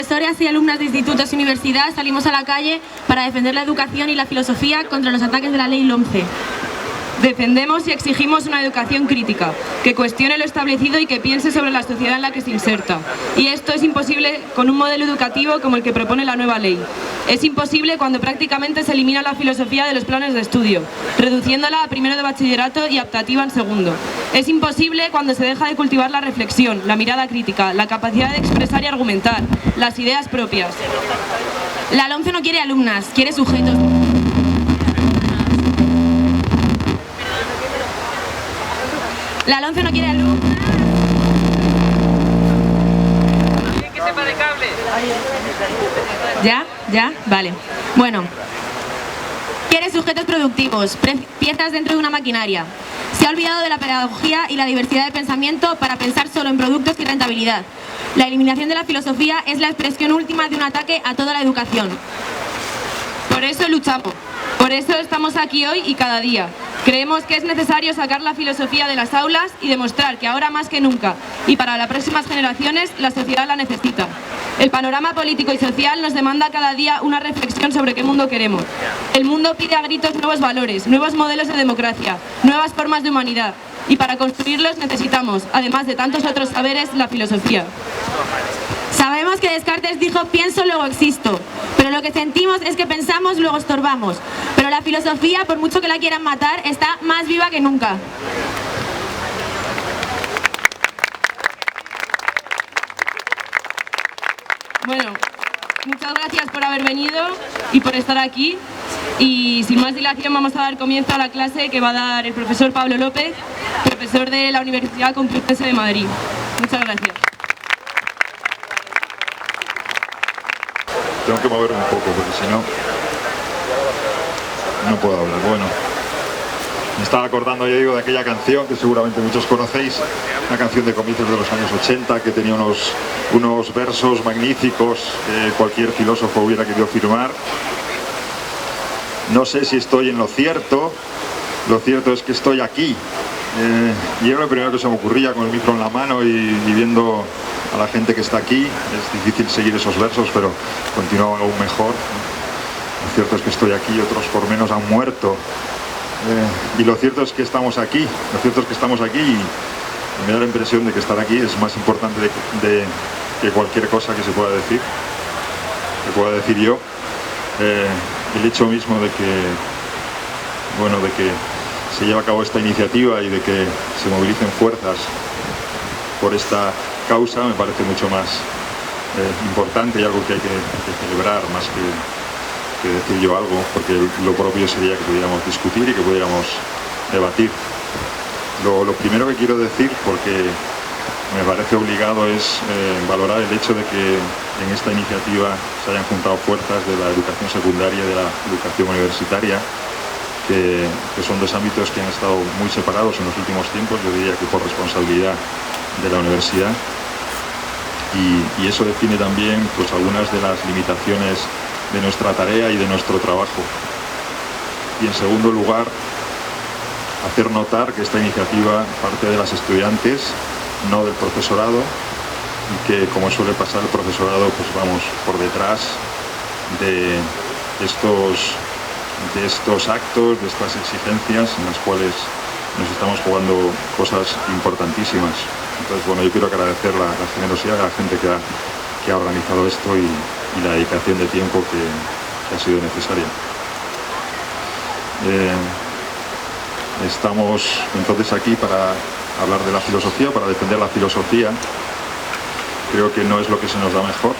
Profesoras y alumnas de institutos y universidades salimos a la calle para defender la educación y la filosofía contra los ataques de la ley LOMCE. Defendemos y exigimos una educación crítica, que cuestione lo establecido y que piense sobre la sociedad en la que se inserta. Y esto es imposible con un modelo educativo como el que propone la nueva ley. Es imposible cuando prácticamente se elimina la filosofía de los planes de estudio, reduciéndola a primero de bachillerato y optativa en segundo. Es imposible cuando se deja de cultivar la reflexión, la mirada crítica, la capacidad de expresar y argumentar, las ideas propias. La LOMCE no quiere alumnas, quiere sujetos. La LOMCE no quiere alumnas. ¿Alguien que sepa de cable? ¿Ya? Vale. Bueno. Quiere sujetos productivos, piezas dentro de una maquinaria. Se ha olvidado de la pedagogía y la diversidad de pensamiento para pensar solo en productos y rentabilidad. La eliminación de la filosofía es la expresión última de un ataque a toda la educación. Por eso luchamos. Por eso estamos aquí hoy y cada día. Creemos que es necesario sacar la filosofía de las aulas y demostrar que ahora más que nunca y para las próximas generaciones la sociedad la necesita. El panorama político y social nos demanda cada día una reflexión sobre qué mundo queremos. El mundo pide a gritos nuevos valores, nuevos modelos de democracia, nuevas formas de humanidad. Y para construirlos necesitamos, además de tantos otros saberes, la filosofía. Sabemos que Descartes dijo pienso, luego existo, pero lo que sentimos es que pensamos, luego estorbamos. Pero la filosofía, por mucho que la quieran matar, está más viva que nunca. Bueno, muchas gracias por haber venido y por estar aquí. Y sin más dilación vamos a dar comienzo a la clase que va a dar el profesor Pablo López, profesor de la Universidad Complutense de Madrid. Muchas gracias. Tengo que moverme un poco porque si no, no puedo hablar. Bueno, me estaba acordando, ya digo, de aquella canción que seguramente muchos conocéis, una canción de comienzos de los años 80 que tenía unos versos magníficos que cualquier filósofo hubiera querido firmar. No sé si estoy en lo cierto es que estoy aquí. Y era lo primero que se me ocurría con el micro en la mano y viendo a la gente que está aquí. Es difícil seguir esos versos, pero continuaba aún mejor. Lo cierto es que estoy aquí, otros por menos han muerto. Y lo cierto es que estamos aquí, y me da la impresión de que estar aquí es más importante que cualquier cosa que se pueda decir, yo. El hecho mismo de que se lleve a cabo esta iniciativa y de que se movilicen fuerzas por esta causa me parece mucho más importante y algo que hay que celebrar más que decir yo algo, porque lo propio sería que pudiéramos discutir y que pudiéramos debatir. Lo primero que quiero decir, porque me parece obligado, es valorar el hecho de que en esta iniciativa se hayan juntado fuerzas de la educación secundaria y de la educación universitaria, que son dos ámbitos que han estado muy separados en los últimos tiempos, yo diría que por responsabilidad de la universidad, y eso define también pues algunas de las limitaciones de nuestra tarea y de nuestro trabajo. Y en segundo lugar, hacer notar que esta iniciativa parte de las estudiantes, no del profesorado, y que, como suele pasar, el profesorado pues vamos por detrás de estos actos, de estas exigencias en las cuales nos estamos jugando cosas importantísimas. Entonces, bueno, yo quiero agradecer la generosidad de la gente que ha organizado esto y la dedicación de tiempo que ha sido necesaria. Estamos entonces aquí para hablar de la filosofía, para defender la filosofía. Creo que no es lo que se nos da mejor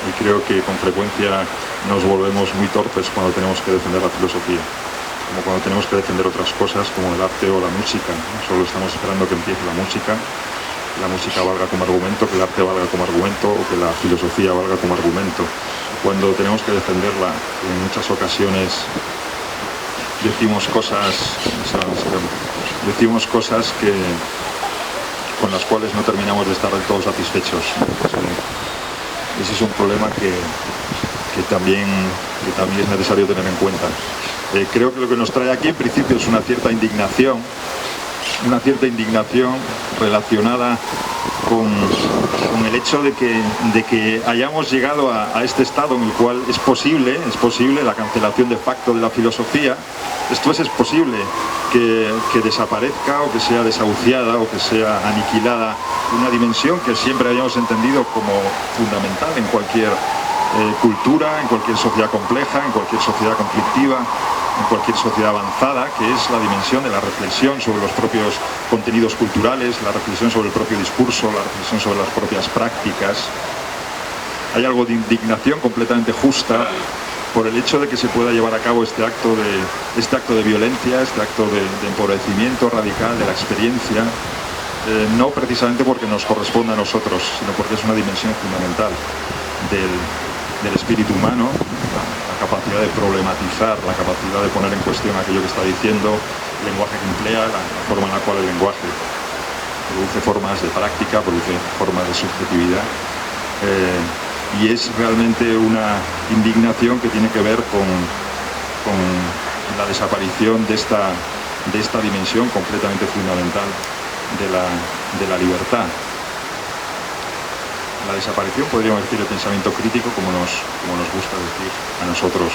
y creo que con frecuencia nos volvemos muy torpes cuando tenemos que defender la filosofía, como cuando tenemos que defender otras cosas como el arte o la música, ¿no? Solo estamos esperando que empiece la música valga como argumento, que el arte valga como argumento o que la filosofía valga como argumento. Cuando tenemos que defenderla, en muchas ocasiones decimos cosas con las cuales no terminamos de estar del todo satisfechos. Ese es un problema que también es necesario tener en cuenta. Creo que lo que nos trae aquí en principio es una cierta indignación relacionada con el hecho de que hayamos llegado a este estado en el cual es posible la cancelación de facto de la filosofía. Esto es posible que desaparezca o que sea desahuciada o que sea aniquilada una dimensión que siempre habíamos entendido como fundamental en cualquier cultura, en cualquier sociedad compleja, en cualquier sociedad conflictiva, en cualquier sociedad avanzada, que es la dimensión de la reflexión sobre los propios contenidos culturales, la reflexión sobre el propio discurso, la reflexión sobre las propias prácticas. Hay algo de indignación completamente justa por el hecho de que se pueda llevar a cabo este acto de violencia, este acto de empobrecimiento radical de la experiencia, no precisamente porque nos corresponda a nosotros, sino porque es una dimensión fundamental del espíritu humano, la capacidad de problematizar, la capacidad de poner en cuestión aquello que está diciendo, el lenguaje que emplea, la forma en la cual el lenguaje produce formas de práctica, produce formas de subjetividad. Y es realmente una indignación que tiene que ver con la desaparición de esta dimensión completamente fundamental de la libertad. La desaparición, podríamos decir, del pensamiento crítico, como nos gusta decir a nosotros.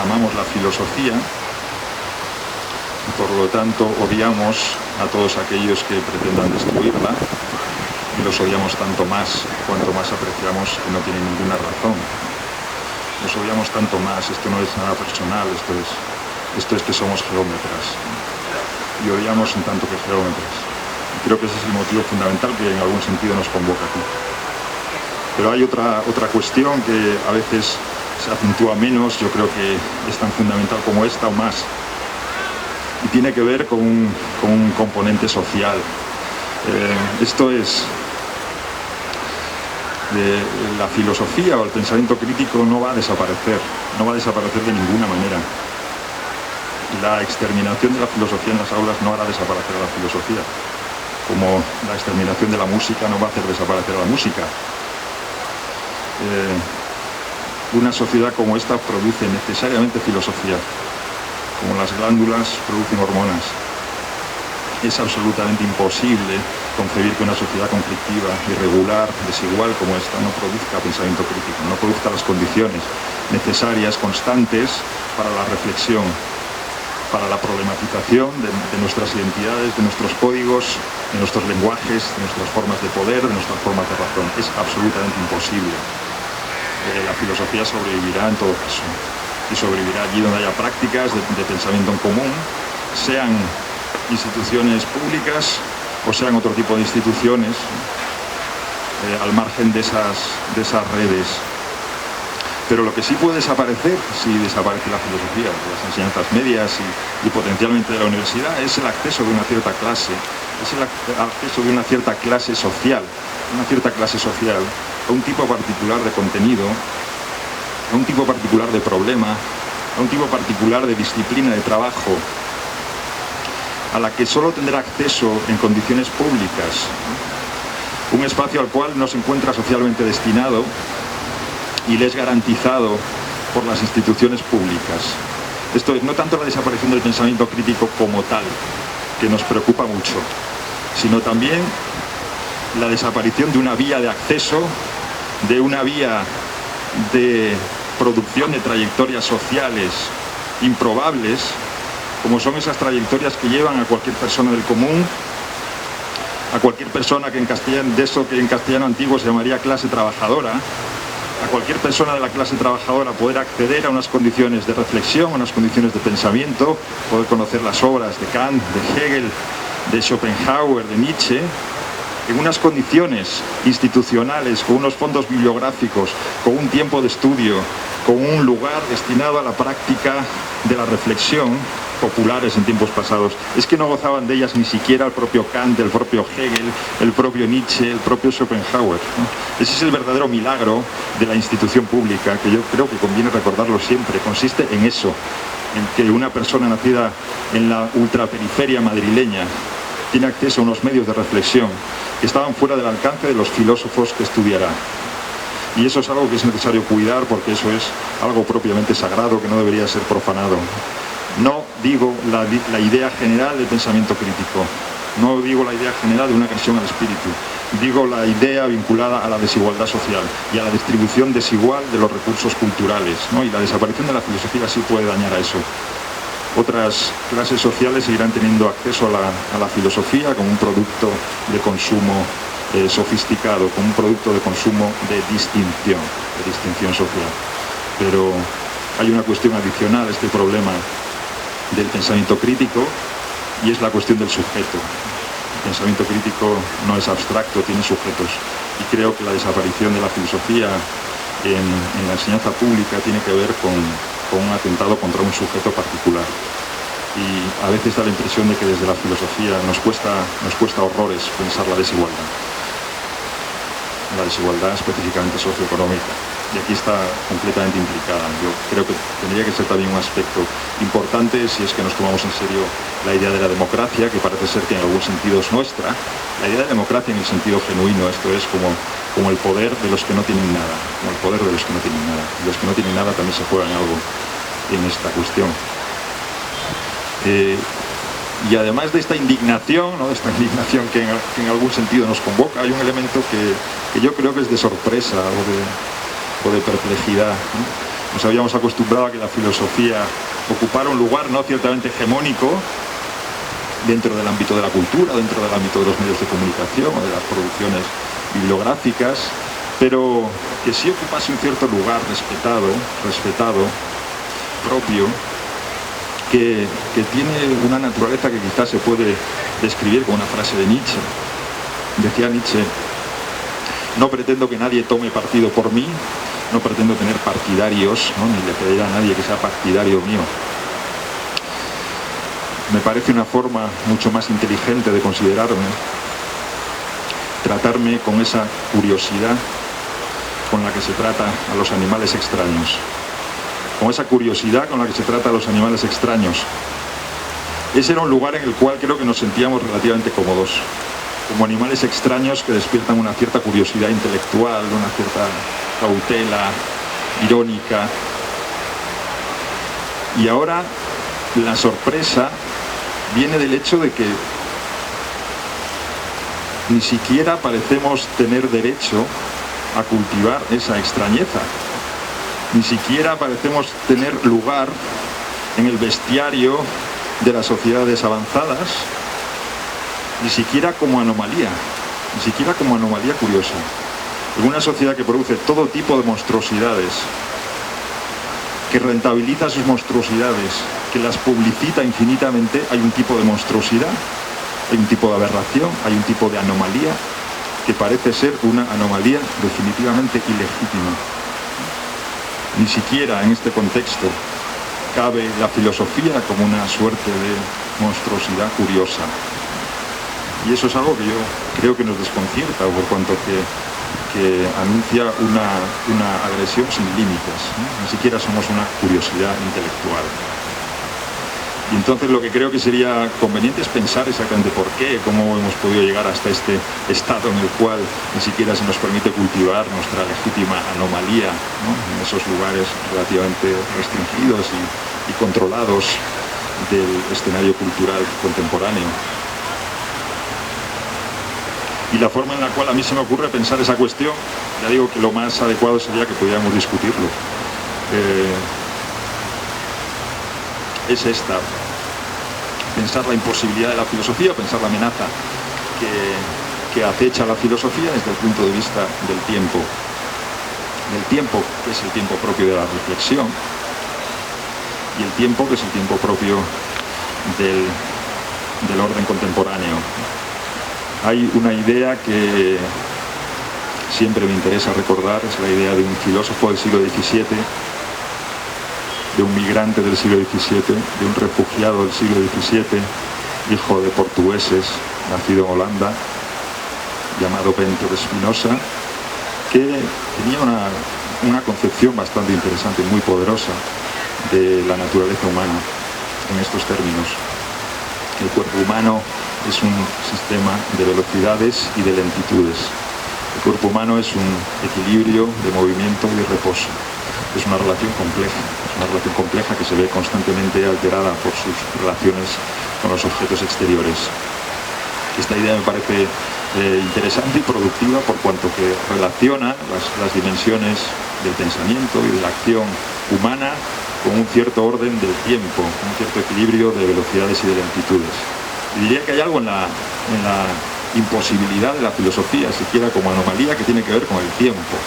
Amamos la filosofía y por lo tanto odiamos a todos aquellos que pretendan destruirla, y los odiamos tanto más cuanto más apreciamos que no tienen ninguna razón. Los odiamos tanto más, esto no es nada personal, esto es que somos geómetras, y odiamos en tanto que geómetras. Y creo que ese es el motivo fundamental que en algún sentido nos convoca aquí. Pero hay otra cuestión que a veces se acentúa menos, yo creo que es tan fundamental como esta o más, y tiene que ver con un componente social. Esto es, la filosofía o el pensamiento crítico no va a desaparecer de ninguna manera. La exterminación de la filosofía en las aulas no hará desaparecer a la filosofía, como la exterminación de la música no va a hacer desaparecer a la música. Una sociedad como esta produce necesariamente filosofía, como las glándulas producen hormonas. Es absolutamente imposible concebir que una sociedad conflictiva, irregular, desigual como esta no produzca pensamiento crítico, no produzca las condiciones necesarias, constantes, para la reflexión, para la problematización de nuestras identidades, de nuestros códigos, de nuestros lenguajes, de nuestras formas de poder, de nuestras formas de razón. Es absolutamente imposible. La filosofía sobrevivirá en todo caso, y sobrevivirá allí donde haya prácticas de pensamiento en común, sean instituciones públicas o sean otro tipo de instituciones al margen de esas redes. Pero lo que sí puede desaparecer, si desaparece la filosofía de las enseñanzas medias y potencialmente de la universidad, es el acceso de una cierta clase, es el acceso de una cierta clase social, a un tipo particular de contenido, a un tipo particular de problema, a un tipo particular de disciplina de trabajo, a la que solo tendrá acceso en condiciones públicas, un espacio al cual no se encuentra socialmente destinado y le es garantizado por las instituciones públicas. Esto es, no tanto la desaparición del pensamiento crítico como tal, que nos preocupa mucho, sino también la desaparición de una vía de acceso, de una vía de producción de trayectorias sociales improbables, como son esas trayectorias que llevan a cualquier persona del común, a cualquier persona que en castellano antiguo se llamaría clase trabajadora, a cualquier persona de la clase trabajadora poder acceder a unas condiciones de reflexión, a unas condiciones de pensamiento, poder conocer las obras de Kant, de Hegel, de Schopenhauer, de Nietzsche, en unas condiciones institucionales, con unos fondos bibliográficos, con un tiempo de estudio, con un lugar destinado a la práctica de la reflexión, populares en tiempos pasados. Es que no gozaban de ellas ni siquiera el propio Kant, el propio Hegel, el propio Nietzsche, el propio Schopenhauer, ¿no? Ese es el verdadero milagro de la institución pública, que yo creo que conviene recordarlo siempre. Consiste en eso, en que una persona nacida en la ultraperiferia madrileña tiene acceso a unos medios de reflexión que estaban fuera del alcance de los filósofos que estudiará. Y eso es algo que es necesario cuidar, porque eso es algo propiamente sagrado que no debería ser profanado. No digo la idea general del pensamiento crítico, no digo la idea general de una canción al espíritu, digo la idea vinculada a la desigualdad social y a la distribución desigual de los recursos culturales, ¿no? Y la desaparición de la filosofía sí puede dañar a eso. Otras clases sociales seguirán teniendo acceso a la filosofía como un producto de consumo sofisticado, como un producto de consumo de distinción social. Pero hay una cuestión adicional a este problema del pensamiento crítico, y es la cuestión del sujeto. El pensamiento crítico no es abstracto, tiene sujetos, y creo que la desaparición de la filosofía en la enseñanza pública tiene que ver con un atentado contra un sujeto particular. Y a veces da la impresión de que desde la filosofía nos cuesta horrores pensar la desigualdad específicamente socioeconómica, y aquí está completamente implicada. Yo creo que tendría que ser también un aspecto importante si es que nos tomamos en serio la idea de la democracia, que parece ser que en algún sentido es nuestra. La idea de democracia en el sentido genuino, esto es como el poder de los que no tienen nada, como el poder de los que no tienen nada. Y los que no tienen nada también se juegan algo en esta cuestión. Y además de esta indignación, ¿no? De esta indignación que en algún sentido nos convoca, hay un elemento que yo creo que es de sorpresa o de perplejidad, ¿no? Nos habíamos acostumbrado a que la filosofía ocupara un lugar no ciertamente hegemónico dentro del ámbito de la cultura, dentro del ámbito de los medios de comunicación o de las producciones bibliográficas, pero que sí ocupase un cierto lugar respetado, propio, que tiene una naturaleza que quizás se puede describir con una frase de Nietzsche. Decía Nietzsche: no pretendo que nadie tome partido por mí, no pretendo tener partidarios, ¿no? Ni le pediré a nadie que sea partidario mío. Me parece una forma mucho más inteligente de considerarme, tratarme con esa curiosidad con la que se trata a los animales extraños. Con esa curiosidad con la que se trata a los animales extraños. Ese era un lugar en el cual creo que nos sentíamos relativamente cómodos, como animales extraños que despiertan una cierta curiosidad intelectual, una cierta cautela irónica. Y ahora la sorpresa viene del hecho de que ni siquiera parecemos tener derecho a cultivar esa extrañeza. Ni siquiera parecemos tener lugar en el bestiario de las sociedades avanzadas, ni siquiera como anomalía curiosa. En una sociedad que produce todo tipo de monstruosidades, que rentabiliza sus monstruosidades, que las publicita infinitamente, hay un tipo de monstruosidad, hay un tipo de aberración, hay un tipo de anomalía que parece ser una anomalía definitivamente ilegítima. Ni siquiera en este contexto cabe la filosofía como una suerte de monstruosidad curiosa. Y eso es algo que yo creo que nos desconcierta, por cuanto que anuncia una agresión sin límites, ¿no? Ni siquiera somos una curiosidad intelectual. Y entonces lo que creo que sería conveniente es pensar exactamente por qué, cómo hemos podido llegar hasta este estado en el cual ni siquiera se nos permite cultivar nuestra legítima anomalía, ¿no? En esos lugares relativamente restringidos y controlados del escenario cultural contemporáneo. Y la forma en la cual a mí se me ocurre pensar esa cuestión, ya digo que lo más adecuado sería que pudiéramos discutirlo. Es esta: pensar la imposibilidad de la filosofía, pensar la amenaza que acecha a la filosofía desde el punto de vista del tiempo, que es el tiempo propio de la reflexión, y el tiempo que es el tiempo propio del orden contemporáneo. Hay una idea que siempre me interesa recordar, es la idea de un filósofo del siglo XVII, de un migrante del siglo XVII, de un refugiado del siglo XVII, hijo de portugueses, nacido en Holanda, llamado Bento de Spinoza, que tenía una concepción bastante interesante, muy poderosa, de la naturaleza humana en estos términos. El cuerpo humano es un sistema de velocidades y de lentitudes. El cuerpo humano es un equilibrio de movimiento y de reposo. Es una relación compleja. una relación compleja que se ve constantemente alterada por sus relaciones con los objetos exteriores. Esta idea me parece interesante y productiva por cuanto que relaciona las dimensiones del pensamiento y de la acción humana con un cierto orden del tiempo, un cierto equilibrio de velocidades y de lentitudes. Y diría que hay algo en la imposibilidad de la filosofía, siquiera como anomalía, que tiene que ver con el tiempo.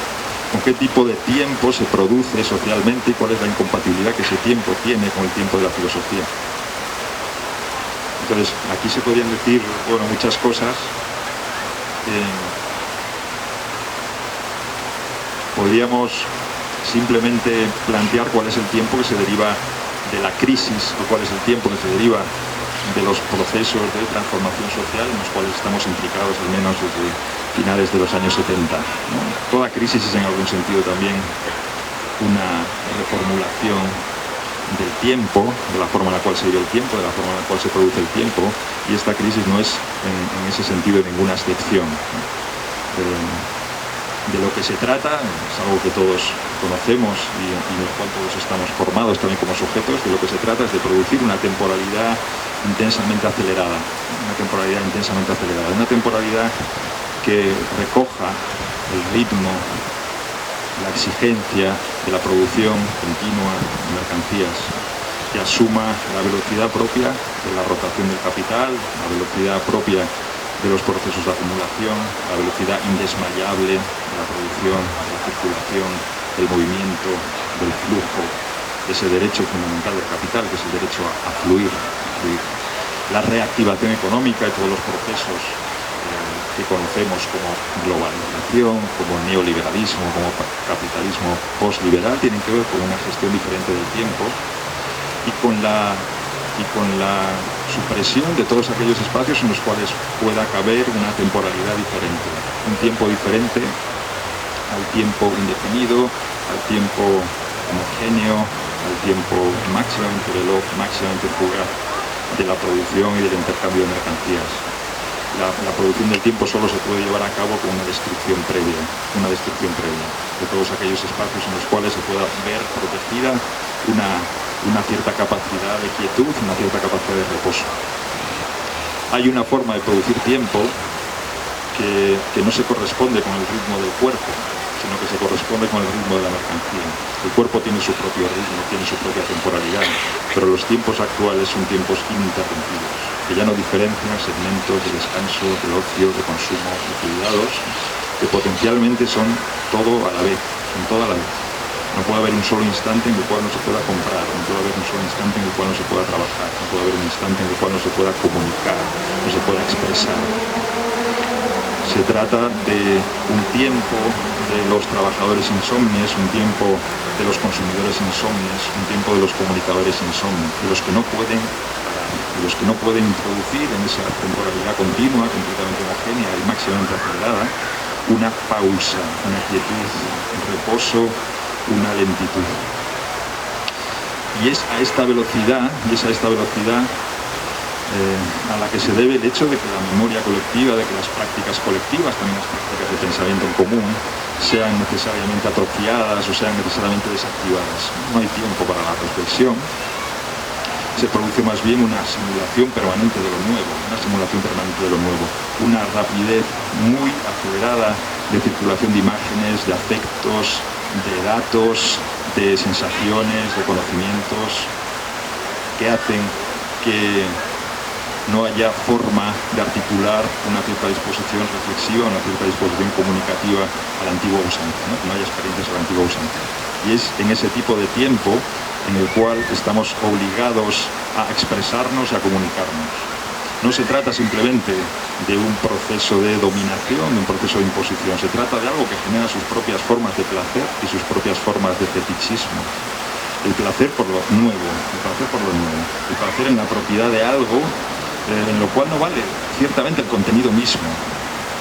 Con qué tipo de tiempo se produce socialmente y cuál es la incompatibilidad que ese tiempo tiene con el tiempo de la filosofía. Entonces, aquí se podrían decir, bueno, muchas cosas. Podríamos simplemente plantear cuál es el tiempo que se deriva de la crisis o cuál es el tiempo que se deriva de los procesos de transformación social en los cuales estamos implicados al menos desde finales de los años 70, ¿no? Toda crisis es en algún sentido también una reformulación del tiempo, de la forma en la cual se vive el tiempo, de la forma en la cual se produce el tiempo, y esta crisis no es en ese sentido ninguna excepción, ¿no? De lo que se trata, es algo que todos conocemos y en lo cual todos estamos formados también como sujetos, de lo que se trata es de producir una temporalidad intensamente acelerada, una temporalidad que recoja el ritmo, la exigencia de la producción continua de mercancías, que asuma la velocidad propia de la rotación del capital, la velocidad propia de los procesos de acumulación, la velocidad indesmayable de la producción, de la circulación, del movimiento, del flujo, de ese derecho fundamental del capital, que es el derecho a fluir. La reactivación económica y todos los procesos que conocemos como globalización, como neoliberalismo, como capitalismo postliberal, tienen que ver con una gestión diferente del tiempo y con la supresión de todos aquellos espacios en los cuales pueda caber una temporalidad diferente, un tiempo diferente al tiempo indefinido, al tiempo homogéneo, al tiempo máximamente veloz, máximamente fugaz de la producción y del intercambio de mercancías. La producción del tiempo solo se puede llevar a cabo con una destrucción previa de todos aquellos espacios en los cuales se pueda ver protegida una cierta capacidad de quietud, una cierta capacidad de reposo. Hay una forma de producir tiempo que no se corresponde con el ritmo del cuerpo, sino que se corresponde con el ritmo de la mercancía. El cuerpo tiene su propio ritmo, tiene su propia temporalidad, pero los tiempos actuales son tiempos ininterrumpidos, que ya no diferencian segmentos de descanso, de ocio, de consumo, de cuidados, que potencialmente son todo a la vez, son toda a la vez. No puede haber un solo instante en el cual no se pueda comprar, no puede haber un solo instante en el cual no se pueda trabajar, no puede haber un instante en el cual no se pueda comunicar, no se pueda expresar. Se trata de un tiempo de los trabajadores insomnes, un tiempo de los consumidores insomnes, un tiempo de los comunicadores insomnes, de los que no pueden parar, de los que no pueden introducir en esa temporalidad continua, completamente homogénea y máximamente acelerada, una pausa, una quietud, un reposo, una lentitud. Y es a esta velocidad, a la que se debe el hecho de que la memoria colectiva, de que las prácticas colectivas, también las prácticas de pensamiento en común, sean necesariamente atrofiadas o sean necesariamente desactivadas. No hay tiempo para la reflexión. Se produce más bien una simulación permanente de lo nuevo, una rapidez muy acelerada de circulación de imágenes, de afectos, de datos, de sensaciones, de conocimientos, que hacen que no haya forma de articular una cierta disposición reflexiva, una cierta disposición comunicativa a la antigua usanza, ¿no? No haya experiencias a la antigua usanza. Y es en ese tipo de tiempo en el cual estamos obligados a expresarnos y a comunicarnos. No se trata simplemente de un proceso de dominación, de un proceso de imposición, se trata de algo que genera sus propias formas de placer y sus propias formas de fetichismo. El placer por lo nuevo, el placer en la propiedad de algo en lo cual no vale ciertamente el contenido mismo,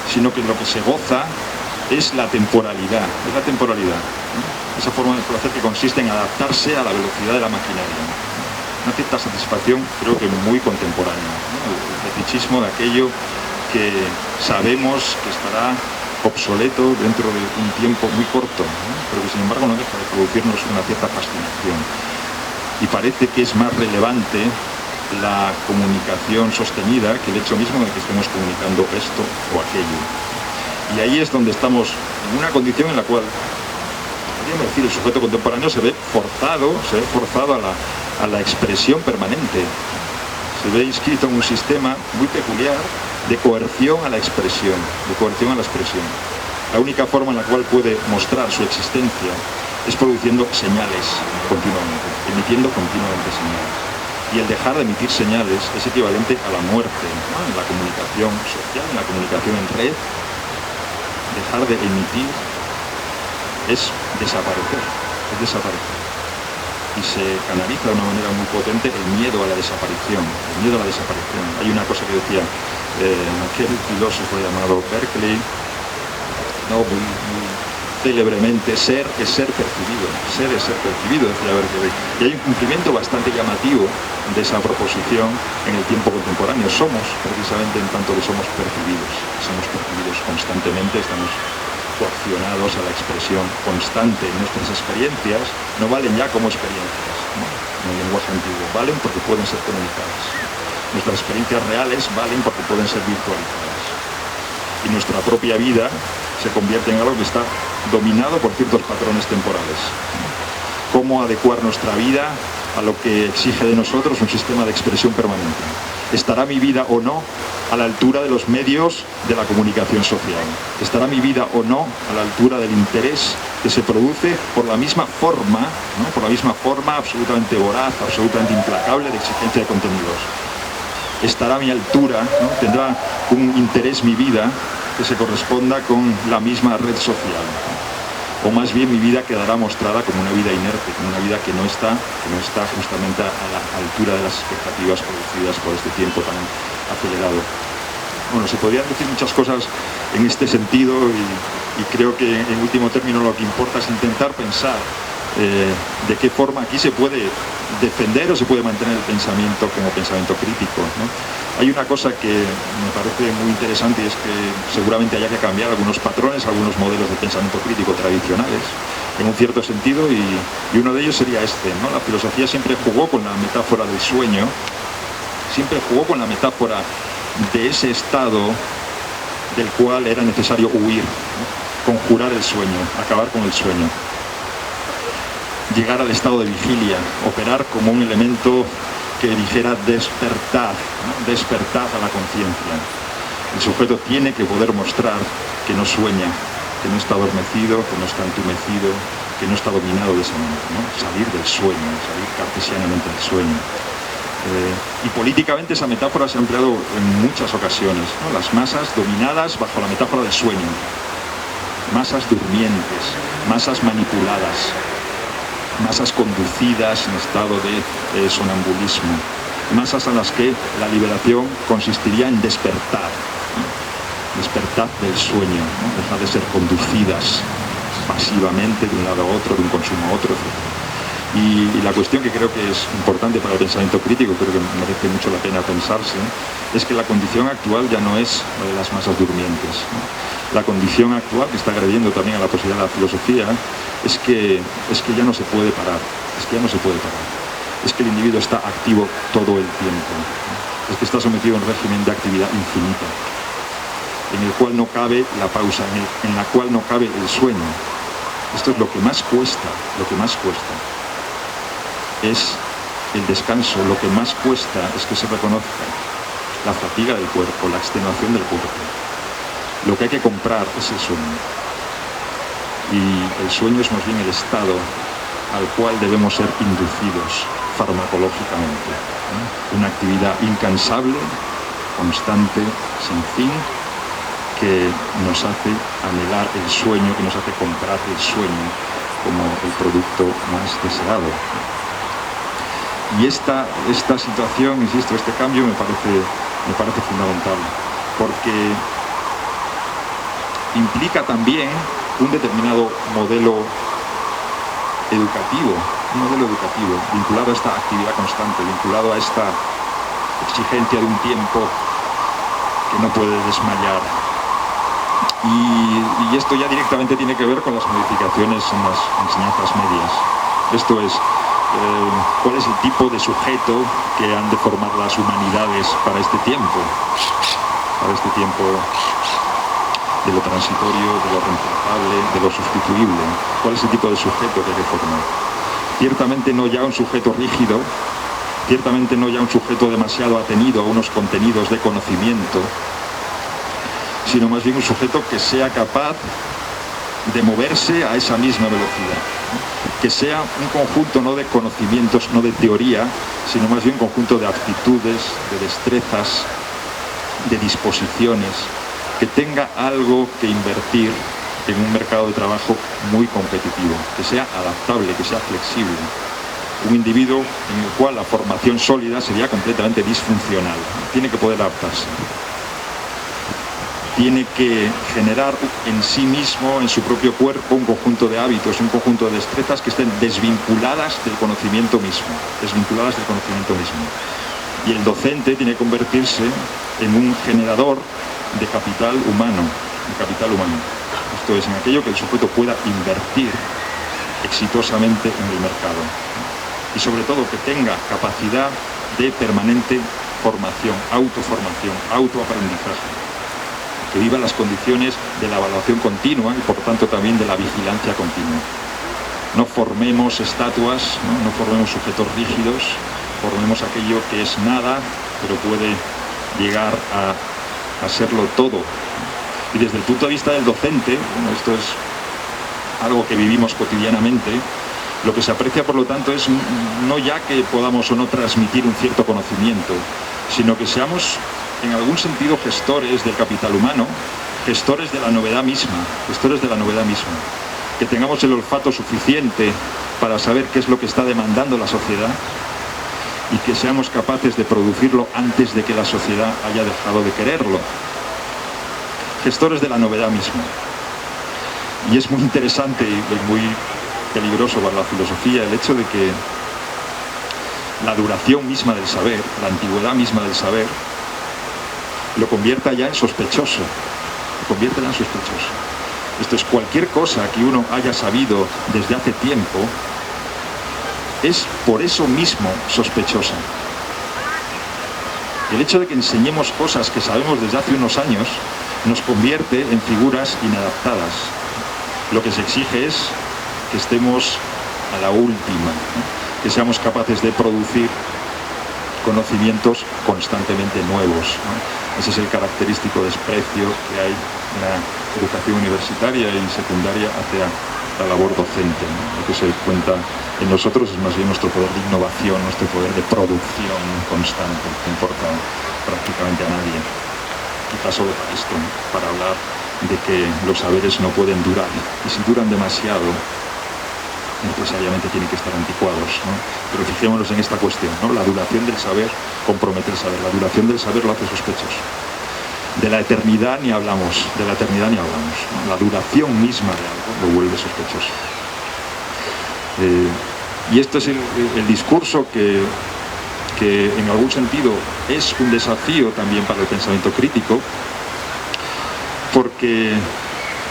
sino que lo que se goza es la temporalidad, esa forma de placer que consiste en adaptarse a la velocidad de la maquinaria, una cierta satisfacción creo que muy contemporánea, ¿no? El fetichismo de aquello que sabemos que estará obsoleto dentro de un tiempo muy corto, ¿no? Pero que sin embargo no deja de producirnos una cierta fascinación. y parece que es más relevante la comunicación sostenida que el hecho mismo de que estemos comunicando esto o aquello. Y ahí es donde estamos en una condición en la cual, podríamos decir, el sujeto contemporáneo se ve forzado a la expresión permanente. Se ve inscrito en un sistema muy peculiar de coerción a la expresión, La única forma en la cual puede mostrar su existencia es produciendo señales continuamente, emitiendo continuamente señales. Y el dejar de emitir señales es equivalente a la muerte, ¿no? En la comunicación social, en la comunicación en red. Dejar de emitir es desaparecer. Y se canaliza de una manera muy potente el miedo a la desaparición. Hay una cosa que decía aquel filósofo llamado Berkeley, ¿no? muy célebremente, ser es ser percibido, decía Berkeley. Y hay un cumplimiento bastante llamativo de esa proposición en el tiempo contemporáneo. Somos, precisamente, en tanto que somos percibidos constantemente, estamos coaccionados a la expresión constante. Nuestras experiencias no valen ya como experiencias, ¿no? En el lenguaje antiguo, valen porque pueden ser comunicadas. Nuestras experiencias reales valen porque pueden ser virtualizadas. Y nuestra propia vida se convierte en algo que está dominado por ciertos patrones temporales. ¿Cómo adecuar nuestra vida a lo que exige de nosotros un sistema de expresión permanente? ¿Estará mi vida o no a la altura de los medios de la comunicación social? ¿Estará mi vida o no a la altura del interés que se produce por la misma forma, ¿no? Por la misma forma absolutamente voraz, absolutamente implacable de exigencia de contenidos? ¿Estará a mi altura, ¿no? ¿Tendrá un interés mi vida que se corresponda con la misma red social? O más bien mi vida quedará mostrada como una vida inerte, como una vida que no está justamente a la altura de las expectativas producidas por este tiempo tan acelerado. Bueno, se podrían decir muchas cosas en este sentido y creo que en último término lo que importa es intentar pensar de qué forma aquí se puede defender o se puede mantener el pensamiento como pensamiento crítico, ¿no? Hay una cosa que me parece muy interesante y es que seguramente haya que cambiar algunos patrones, algunos modelos de pensamiento crítico tradicionales, en un cierto sentido, y uno de ellos sería este, ¿no? La filosofía siempre jugó con la metáfora del sueño, siempre jugó con la metáfora de ese estado del cual era necesario huir, ¿no? Conjurar el sueño, acabar con el sueño. Llegar al estado de vigilia, operar como un elemento que dijera despertar, ¿no? Despertar a la conciencia. El sujeto tiene que poder mostrar que no sueña, que no está adormecido, que no está entumecido, que no está dominado de esa manera, ¿no? Salir del sueño, salir cartesianamente del sueño. Y políticamente esa metáfora se ha empleado en muchas ocasiones, ¿no? Las masas dominadas bajo la metáfora del sueño, masas durmientes, masas manipuladas, masas conducidas en estado de sonambulismo, masas a las que la liberación consistiría en despertar, ¿no? Despertar del sueño, ¿no? Dejar de ser conducidas pasivamente de un lado a otro, de un consumo a otro, etc. Y la cuestión que creo que es importante para el pensamiento crítico, creo que merece mucho la pena pensarse, es que la condición actual ya no es la de las masas durmientes, ¿no? La condición actual, que está agrediendo también a la posibilidad de la filosofía, es que ya no se puede parar, es que el individuo está activo todo el tiempo, ¿no? Es que está sometido a un régimen de actividad infinita, en el cual no cabe la pausa, en la cual no cabe el sueño. Esto es lo que más cuesta, es el descanso, lo que más cuesta es que se reconozca la fatiga del cuerpo, la extenuación del cuerpo. Lo que hay que comprar es el sueño. Y el sueño es más bien el estado al cual debemos ser inducidos farmacológicamente, ¿no? Una actividad incansable, constante, sin fin, que nos hace anhelar el sueño, que nos hace comprar el sueño como el producto más deseado. Y esta situación, insisto, este cambio me parece fundamental, porque implica también un determinado modelo educativo, vinculado a esta actividad constante, vinculado a esta exigencia de un tiempo que no puede desmayar. Y esto ya directamente tiene que ver con las modificaciones en las enseñanzas medias. Esto es, cuál es el tipo de sujeto que han de formar las humanidades para este tiempo de lo transitorio, de lo reemplazable, de lo sustituible. ¿Cuál es el tipo de sujeto que hay que formar? Ciertamente no ya un sujeto rígido, ciertamente no ya un sujeto demasiado atenido a unos contenidos de conocimiento, sino más bien un sujeto que sea capaz de moverse a esa misma velocidad, que sea un conjunto no de conocimientos, no de teoría, sino más bien un conjunto de aptitudes, de destrezas, de disposiciones, que tenga algo que invertir en un mercado de trabajo muy competitivo, que sea adaptable, que sea flexible. Un individuo en el cual la formación sólida sería completamente disfuncional. Tiene que poder adaptarse. Tiene que generar en sí mismo, en su propio cuerpo, un conjunto de hábitos, un conjunto de destrezas que estén desvinculadas del conocimiento mismo. Desvinculadas del conocimiento mismo. Y el docente tiene que convertirse en un generador de capital humano. Esto es, en aquello que el sujeto pueda invertir exitosamente en el mercado. Y sobre todo que tenga capacidad de permanente formación, autoformación, autoaprendizaje, que viva las condiciones de la evaluación continua y por tanto también de la vigilancia continua. No formemos estatuas, no formemos sujetos rígidos, formemos aquello que es nada, pero puede llegar a serlo todo. Y desde el punto de vista del docente, esto es algo que vivimos cotidianamente, lo que se aprecia por lo tanto es no ya que podamos o no transmitir un cierto conocimiento, sino que seamos en algún sentido gestores del capital humano, gestores de la novedad misma, que tengamos el olfato suficiente para saber qué es lo que está demandando la sociedad y que seamos capaces de producirlo antes de que la sociedad haya dejado de quererlo. Gestores de la novedad misma. Y es muy interesante y muy peligroso para la filosofía el hecho de que la duración misma del saber, la antigüedad misma del saber, lo convierta ya en sospechoso. Esto es, cualquier cosa que uno haya sabido desde hace tiempo es por eso mismo sospechosa. El hecho de que enseñemos cosas que sabemos desde hace unos años nos convierte en figuras inadaptadas. Lo que se exige es que estemos a la última, que seamos capaces de producir conocimientos constantemente nuevos. Ese es el característico desprecio que hay en la educación universitaria y secundaria hacia la labor docente. Lo que se cuenta en nosotros es más bien nuestro poder de innovación, nuestro poder de producción constante, que importa prácticamente a nadie. Quizás solo para esto, para hablar de que los saberes no pueden durar, y si duran demasiado, necesariamente tienen que estar anticuados, ¿no? Pero fijémonos en esta cuestión, ¿no? La duración del saber compromete el saber, la duración del saber lo hace sospechoso. De la eternidad ni hablamos, ¿no? La duración misma de algo lo vuelve sospechoso. Y esto es el discurso que en algún sentido es un desafío también para el pensamiento crítico, porque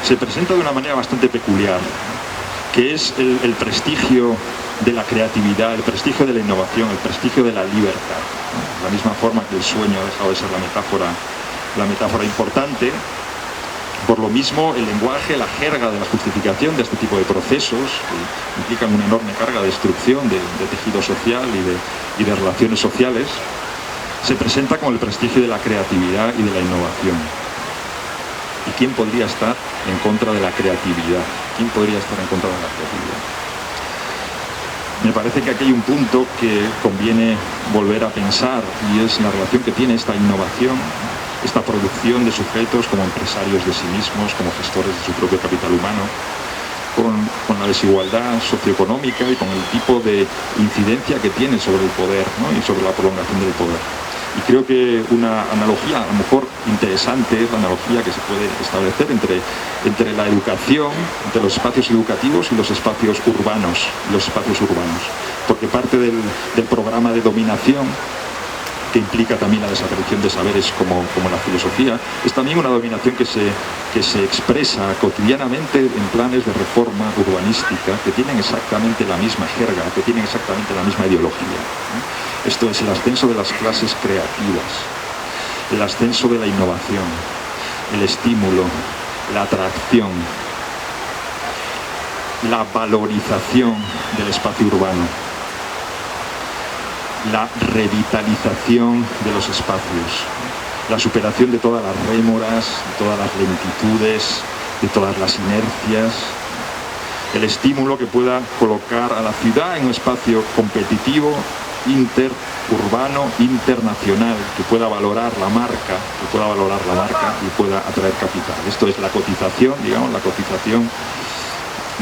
se presenta de una manera bastante peculiar, que es el prestigio de la creatividad, el prestigio de la innovación, el prestigio de la libertad. De la misma forma que el sueño ha dejado de ser la metáfora importante, por lo mismo el lenguaje, la jerga de la justificación de este tipo de procesos, que implican una enorme carga de destrucción de tejido social y de relaciones sociales, se presenta como el prestigio de la creatividad y de la innovación. ¿Y quién podría estar en contra de la creatividad? ¿Quién podría estar en contra de la creatividad? Me parece que aquí hay un punto que conviene volver a pensar, y es la relación que tiene esta innovación, esta producción de sujetos como empresarios de sí mismos, como gestores de su propio capital humano, con la desigualdad socioeconómica y con el tipo de incidencia que tiene sobre el poder, ¿no? Y sobre la prolongación del poder. Y creo que una analogía, a lo mejor interesante, es la analogía que se puede establecer entre la educación, entre los espacios educativos y los espacios urbanos. Porque parte del programa de dominación que implica también la desaparición de saberes como la filosofía, es también una dominación que se expresa cotidianamente en planes de reforma urbanística que tienen exactamente la misma jerga, que tienen exactamente la misma ideología. Esto es el ascenso de las clases creativas, el ascenso de la innovación, el estímulo, la atracción, la valorización del espacio urbano, la revitalización de los espacios, la superación de todas las rémoras, de todas las lentitudes, de todas las inercias, el estímulo que pueda colocar a la ciudad en un espacio competitivo, interurbano, internacional, que pueda valorar la marca, y pueda atraer capital. Esto es la cotización, digamos, la cotización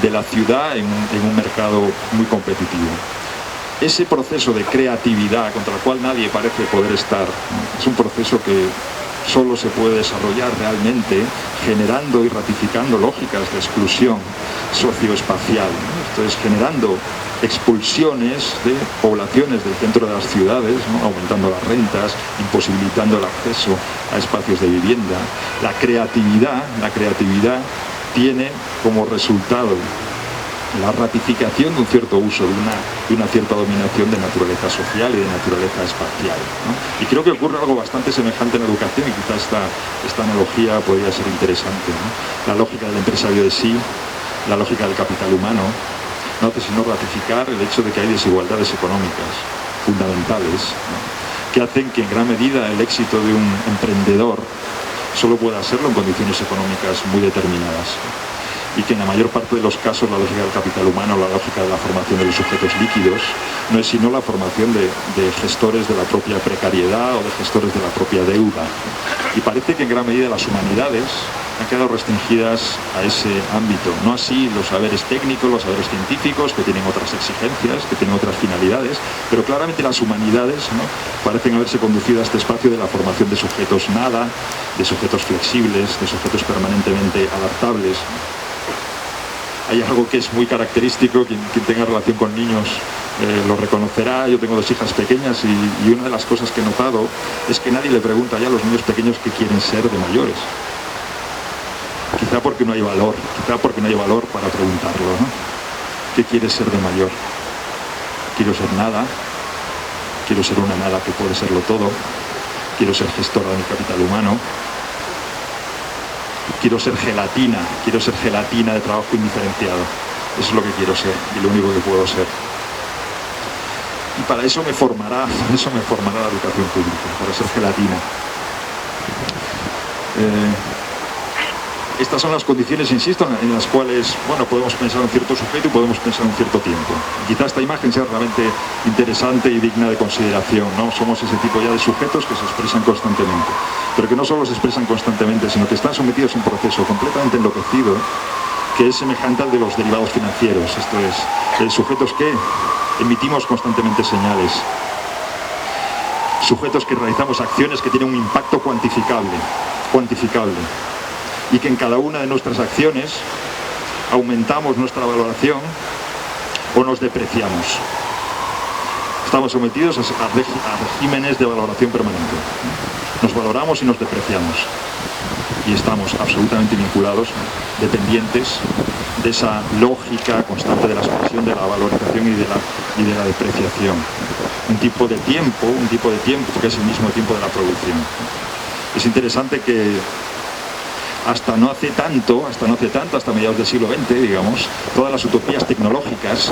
de la ciudad en un mercado muy competitivo. Ese proceso de creatividad contra el cual nadie parece poder estar, es un proceso que solo se puede desarrollar realmente generando y ratificando lógicas de exclusión socioespacial. Esto es generando expulsiones de poblaciones del centro de las ciudades, ¿no? Aumentando las rentas, imposibilitando el acceso a espacios de vivienda. La creatividad tiene como resultado la ratificación de un cierto uso, de una cierta dominación de naturaleza social y de naturaleza espacial, ¿no? Y creo que ocurre algo bastante semejante en la educación, y quizás esta analogía podría ser interesante, ¿no? La lógica del empresario de sí, la lógica del capital humano, no hace sino ratificar el hecho de que hay desigualdades económicas fundamentales, ¿no? Que hacen que en gran medida el éxito de un emprendedor solo pueda serlo en condiciones económicas muy determinadas, y que en la mayor parte de los casos la lógica del capital humano, la lógica de la formación de los sujetos líquidos, no es sino la formación de gestores de la propia precariedad o de gestores de la propia deuda. Y parece que en gran medida las humanidades han quedado restringidas a ese ámbito, no así los saberes técnicos, los saberes científicos, que tienen otras exigencias, que tienen otras finalidades, pero claramente las humanidades, ¿no?, parecen haberse conducido a este espacio de la formación de sujetos nada, de sujetos flexibles, de sujetos permanentemente adaptables. Hay algo que es muy característico, quien tenga relación con niños lo reconocerá. Yo tengo 2 hijas pequeñas y una de las cosas que he notado es que nadie le pregunta ya a los niños pequeños qué quieren ser de mayores. Quizá porque no hay valor para preguntarlo, ¿no? ¿Qué quieres ser de mayor? Quiero ser nada, quiero ser una nada que puede serlo todo, quiero ser gestora de mi capital humano, quiero ser gelatina de trabajo indiferenciado. Eso es lo que quiero ser y lo único que puedo ser. Y para eso me formará la educación pública, para ser gelatina. Estas son las condiciones, insisto, en las cuales, bueno, podemos pensar en cierto sujeto y podemos pensar en cierto tiempo. Quizá esta imagen sea realmente interesante y digna de consideración, ¿no? Somos ese tipo ya de sujetos que se expresan constantemente, pero que no solo se expresan constantemente, sino que están sometidos a un proceso completamente enloquecido, que es semejante al de los derivados financieros. Esto es, sujetos que emitimos constantemente señales, sujetos que realizamos acciones que tienen un impacto cuantificable, y que en cada una de nuestras acciones aumentamos nuestra valoración o nos depreciamos. Estamos sometidos a regímenes de valoración permanente. Nos valoramos y nos depreciamos. Y estamos absolutamente vinculados, dependientes de esa lógica constante de la expresión de la valorización y de la depreciación. Un tipo de tiempo que es el mismo tiempo de la producción. Es interesante que hasta no hace tanto, hasta mediados del siglo XX, digamos, todas las utopías tecnológicas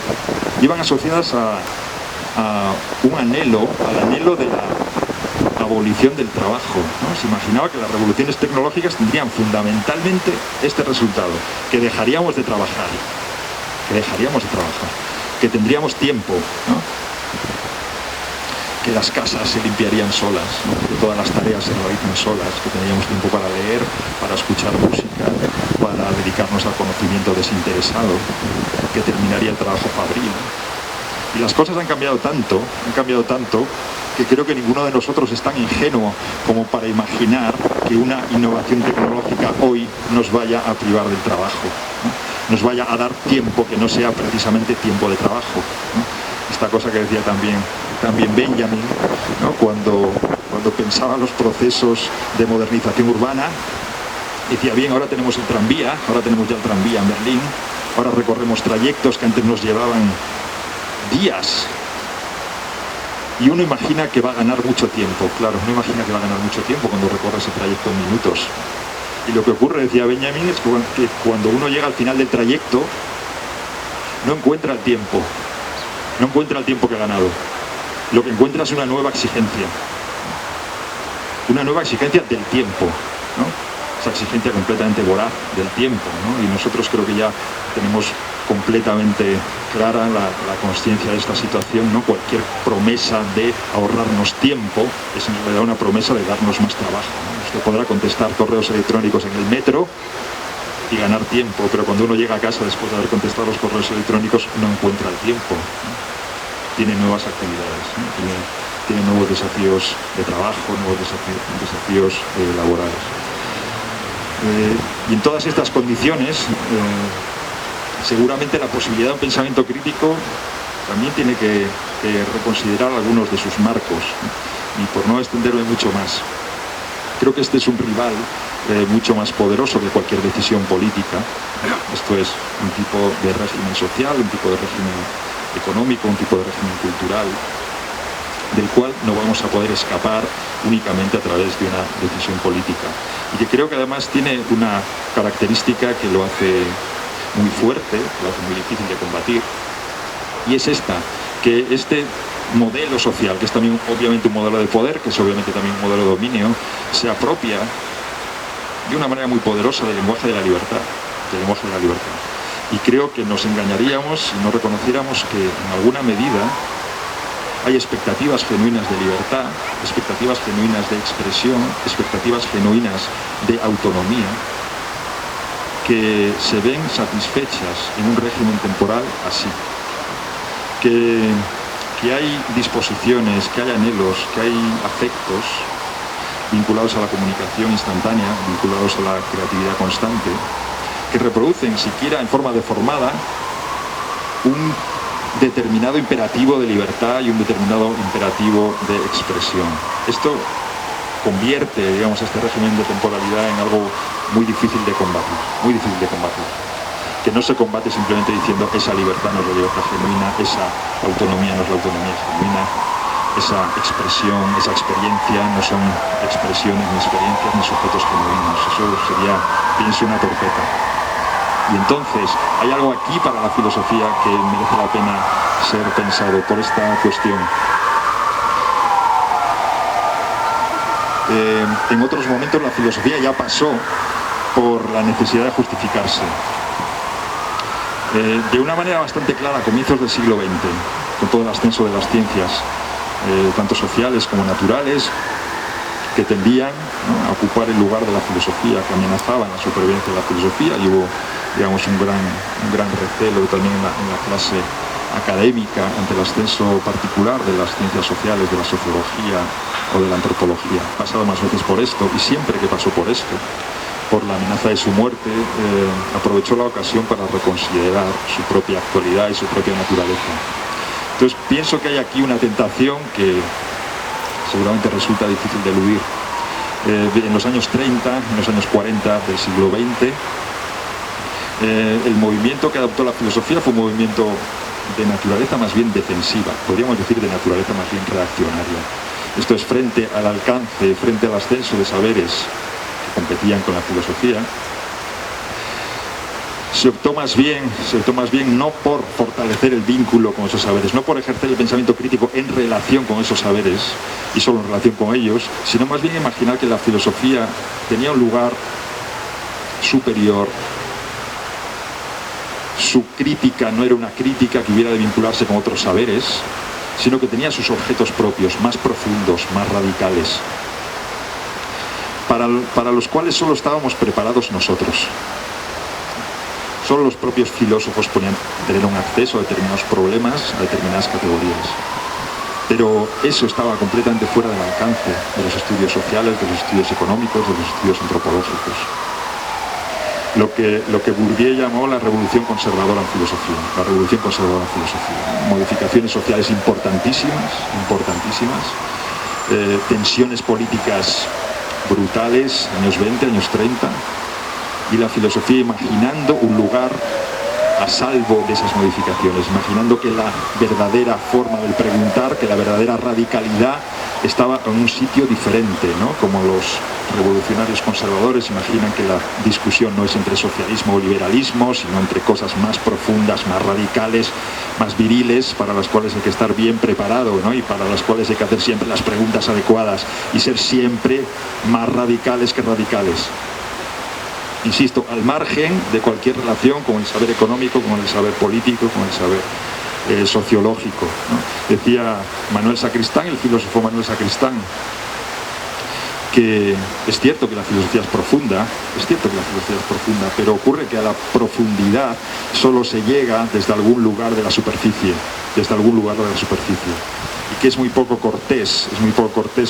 iban asociadas a un anhelo, al anhelo de la abolición del trabajo, ¿no? Se imaginaba que las revoluciones tecnológicas tendrían fundamentalmente este resultado, que dejaríamos de trabajar, que tendríamos tiempo, ¿no?, que las casas se limpiarían solas, ¿no?, que todas las tareas se realizan solas, que tendríamos tiempo para leer, para escuchar música, para dedicarnos al conocimiento desinteresado, que terminaría el trabajo fabril. Y las cosas han cambiado tanto, que creo que ninguno de nosotros es tan ingenuo como para imaginar que una innovación tecnológica hoy nos vaya a privar del trabajo, ¿no?, nos vaya a dar tiempo que no sea precisamente tiempo de trabajo, ¿no? Esta cosa que decía también también Benjamin, ¿no? Cuando pensaba los procesos de modernización urbana, decía, bien, ahora tenemos el tranvía, ahora tenemos ya el tranvía en Berlín, ahora recorremos trayectos que antes nos llevaban días. Y uno imagina que va a ganar mucho tiempo, claro, uno imagina que va a ganar mucho tiempo cuando recorre ese trayecto en minutos. Y lo que ocurre, decía Benjamin, es que cuando uno llega al final del trayecto, no encuentra el tiempo, no encuentra el tiempo que ha ganado. Lo que encuentra es una nueva exigencia del tiempo, ¿no? Esa exigencia completamente voraz del tiempo, ¿no? Y nosotros creo que ya tenemos completamente clara la consciencia de esta situación, ¿no? Cualquier promesa de ahorrarnos tiempo es en realidad una promesa de darnos más trabajo, ¿no? Usted podrá contestar correos electrónicos en el metro y ganar tiempo, pero cuando uno llega a casa después de haber contestado los correos electrónicos no encuentra el tiempo, ¿no? Tiene nuevas actividades, ¿no? Tiene nuevos desafíos de trabajo, nuevos desafíos laborales. Y en todas estas condiciones, seguramente la posibilidad de un pensamiento crítico también tiene que reconsiderar algunos de sus marcos, y por no extenderme mucho más, creo que este es un rival mucho más poderoso que cualquier decisión política. Esto es un tipo de régimen social, un tipo de régimen económico, un tipo de régimen cultural, del cual no vamos a poder escapar únicamente a través de una decisión política. Y que creo que además tiene una característica que lo hace muy fuerte, lo hace muy difícil de combatir, y es esta, que este modelo social, que es también obviamente un modelo de poder, que es obviamente también un modelo de dominio, se apropia de una manera muy poderosa del lenguaje de la libertad, Y creo que nos engañaríamos si no reconociéramos que en alguna medida hay expectativas genuinas de libertad, expectativas genuinas de expresión, expectativas genuinas de autonomía, que se ven satisfechas en un régimen temporal así. Que hay disposiciones, que hay anhelos, que hay afectos vinculados a la comunicación instantánea, vinculados a la creatividad constante, que reproducen, siquiera en forma deformada, un determinado imperativo de libertad y un determinado imperativo de expresión. Esto convierte, digamos, este régimen de temporalidad en algo muy difícil de combatir, que no se combate simplemente diciendo esa libertad no es la libertad genuina, esa autonomía no es la autonomía genuina, esa expresión, esa experiencia no son expresiones ni experiencias ni sujetos genuinos. Eso sería, pienso, una torpeza. Y entonces hay algo aquí para la filosofía que merece la pena ser pensado por esta cuestión. En otros momentos la filosofía ya pasó por la necesidad de justificarse. De una manera bastante clara a comienzos del siglo XX, con todo el ascenso de las ciencias, tanto sociales como naturales, que tendían, ¿no?, a ocupar el lugar de la filosofía, que amenazaban la supervivencia de la filosofía, y hubo, digamos, un gran recelo también en la clase académica ante el ascenso particular de las ciencias sociales, de la sociología o de la antropología. Ha pasado más veces por esto, y siempre que pasó por esto, por la amenaza de su muerte, aprovechó la ocasión para reconsiderar su propia actualidad y su propia naturaleza. Entonces pienso que hay aquí una tentación que seguramente resulta difícil de eludir. En los años 30, en los años 40 del siglo XX, el movimiento que adoptó la filosofía fue un movimiento de naturaleza más bien defensiva, podríamos decir de naturaleza más bien reaccionaria. Esto es, frente al alcance, frente al ascenso de saberes que competían con la filosofía, se optó más bien no por fortalecer el vínculo con esos saberes, no por ejercer el pensamiento crítico en relación con esos saberes y solo en relación con ellos, sino más bien imaginar que la filosofía tenía un lugar superior. Su crítica no era una crítica que hubiera de vincularse con otros saberes, sino que tenía sus objetos propios, más profundos, más radicales, para los cuales solo estábamos preparados nosotros. Solo los propios filósofos podían tener un acceso a determinados problemas, a determinadas categorías. Pero eso estaba completamente fuera del alcance de los estudios sociales, de los estudios económicos, de los estudios antropológicos. lo que Bourdieu llamó la revolución conservadora en filosofía, la revolución conservadora en filosofía. Modificaciones sociales importantísimas, tensiones políticas brutales, años 20, años 30, y la filosofía imaginando un lugar a salvo de esas modificaciones, imaginando que la verdadera forma del preguntar, que la verdadera radicalidad estaba en un sitio diferente, ¿no? Como los revolucionarios conservadores imaginan que la discusión no es entre socialismo o liberalismo, sino entre cosas más profundas, más radicales, más viriles, para las cuales hay que estar bien preparado, ¿no? Y para las cuales hay que hacer siempre las preguntas adecuadas y ser siempre más radicales que radicales. Insisto, al margen de cualquier relación con el saber económico, con el saber político, con el saber sociológico, ¿no? Decía Manuel Sacristán, el filósofo Manuel Sacristán, que es cierto que la filosofía es profunda, pero ocurre que a la profundidad solo se llega desde algún lugar de la superficie, y que es muy poco cortés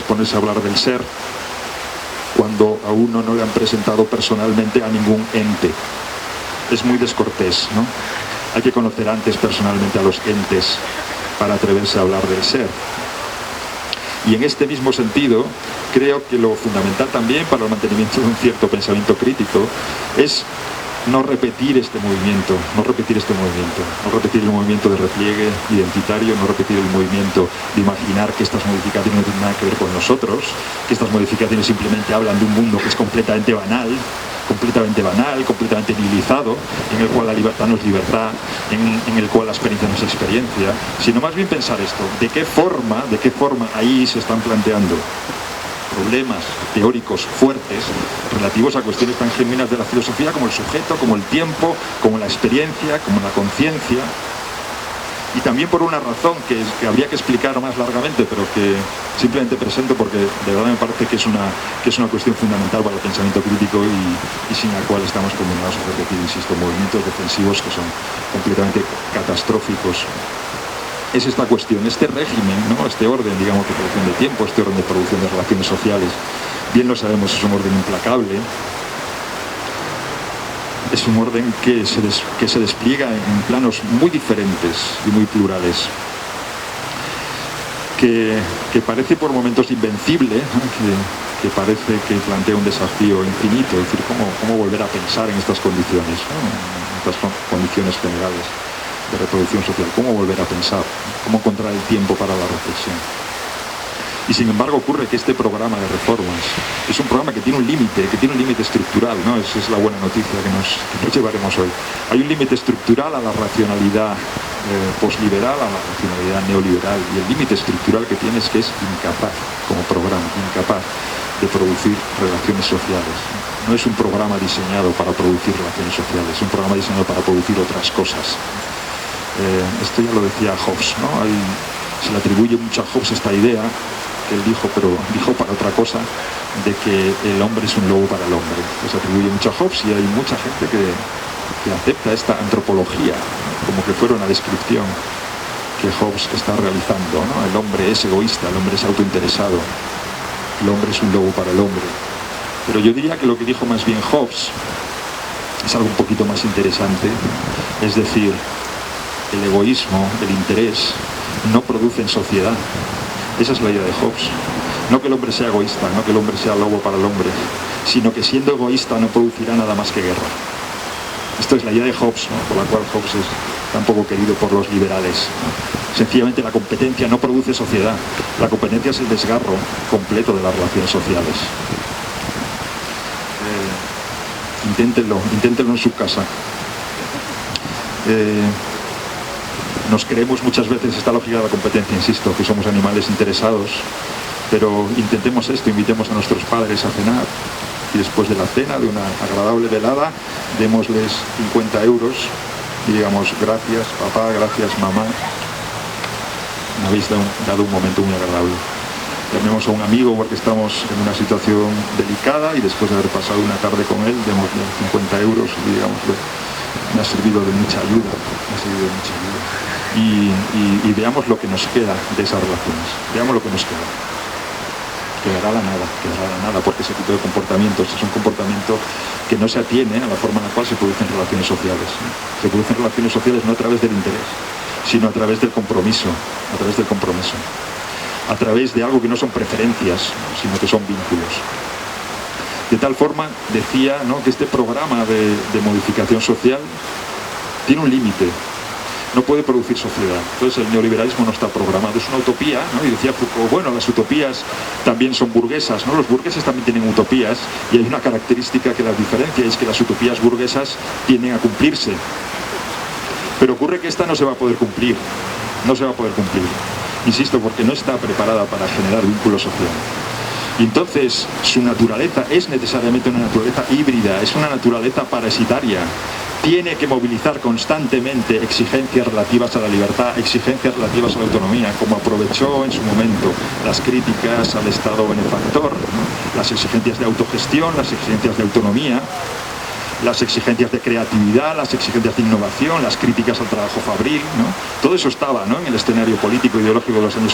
ponerse a hablar del ser cuando a uno no le han presentado personalmente a ningún ente. Es muy descortés, ¿no? Hay que conocer antes personalmente a los entes para atreverse a hablar del ser. Y en este mismo sentido, creo que lo fundamental también para el mantenimiento de un cierto pensamiento crítico es no repetir este movimiento, no repetir el movimiento de repliegue identitario, no repetir el movimiento de imaginar que estas modificaciones no tienen nada que ver con nosotros, que estas modificaciones simplemente hablan de un mundo que es completamente banal, completamente nivelizado, en el cual la libertad no es libertad, en el cual la experiencia no es experiencia, sino más bien pensar esto, de qué forma ahí se están planteando problemas teóricos fuertes relativos a cuestiones tan genuinas de la filosofía como el sujeto, como el tiempo, como la experiencia, como la conciencia, y también por una razón que habría que explicar más largamente, pero que simplemente presento porque de verdad me parece que es una cuestión fundamental para el pensamiento crítico y sin la cual estamos condenados a repetir, insisto, movimientos defensivos que son completamente catastróficos. Es esta cuestión, este régimen, ¿no? Este orden, digamos, de producción de tiempo, este orden de producción de relaciones sociales, bien lo sabemos, es un orden implacable, es un orden que se despliega en planos muy diferentes y muy plurales, que parece por momentos invencible, ¿no? que parece que plantea un desafío infinito, es decir, cómo volver a pensar en estas condiciones, ¿no? En estas condiciones generales de reproducción social, cómo volver a pensar, cómo encontrar el tiempo para la reflexión. Y sin embargo ocurre que este programa de reformas es un programa que tiene un límite estructural, ¿no? Esa es la buena noticia que nos llevaremos hoy. Hay un límite estructural a la racionalidad posliberal, a la racionalidad neoliberal, y el límite estructural que tiene es que es incapaz, como programa, incapaz de producir relaciones sociales. No es un programa diseñado para producir relaciones sociales, es un programa diseñado para producir otras cosas. Esto ya lo decía Hobbes, ¿no? Se le atribuye mucho a Hobbes esta idea que él dijo, pero dijo para otra cosa, de que el hombre es un lobo para el hombre. Se atribuye mucho a Hobbes y hay mucha gente que acepta esta antropología, ¿no? Como que fuera una descripción que Hobbes está realizando, ¿no? El hombre es egoísta, el hombre es autointeresado, el hombre es un lobo para el hombre. Pero yo diría que lo que dijo más bien Hobbes es algo un poquito más interesante, es decir, el egoísmo, el interés, no producen sociedad. Esa es la idea de Hobbes. No que el hombre sea egoísta, no que el hombre sea lobo para el hombre, sino que siendo egoísta no producirá nada más que guerra. Esto es la idea de Hobbes, ¿no? Por la cual Hobbes es tan poco querido por los liberales, ¿no? Sencillamente la competencia no produce sociedad. La competencia es el desgarro completo de las relaciones sociales. Inténtenlo en su casa. Nos creemos muchas veces esta lógica de la competencia, insisto, que somos animales interesados, pero intentemos esto, invitemos a nuestros padres a cenar y después de la cena, de una agradable velada, démosles 50 euros y digamos, gracias papá, gracias mamá, me habéis dado un momento muy agradable. Llamemos a un amigo porque estamos en una situación delicada y después de haber pasado una tarde con él, démosle 50 euros y digámosle, me ha servido de mucha ayuda, y veamos lo que nos queda de esas relaciones, veamos lo que nos queda. quedará la nada, porque ese tipo de comportamientos es un comportamiento que no se atiene a la forma en la cual se producen relaciones sociales. Se producen relaciones sociales no a través del interés, sino a través del compromiso, a través de algo que no son preferencias, sino que son vínculos. De tal forma, decía, ¿no?, que este programa de modificación social tiene un límite. No puede producir sociedad. Entonces el neoliberalismo no está programado, es una utopía, ¿no? Y decía Foucault, bueno, las utopías también son burguesas, ¿no? Los burgueses también tienen utopías y hay una característica que las diferencia, es que las utopías burguesas tienden a cumplirse. Pero ocurre que esta no se va a poder cumplir, insisto, porque no está preparada para generar vínculo social. Y entonces su naturaleza es necesariamente una naturaleza híbrida, es una naturaleza parasitaria. Tiene que movilizar constantemente exigencias relativas a la libertad, exigencias relativas a la autonomía, como aprovechó en su momento las críticas al Estado benefactor, ¿no?, las exigencias de autogestión, las exigencias de autonomía, las exigencias de creatividad, las exigencias de innovación, las críticas al trabajo fabril, ¿no? Todo eso estaba, ¿no?, en el escenario político ideológico de los años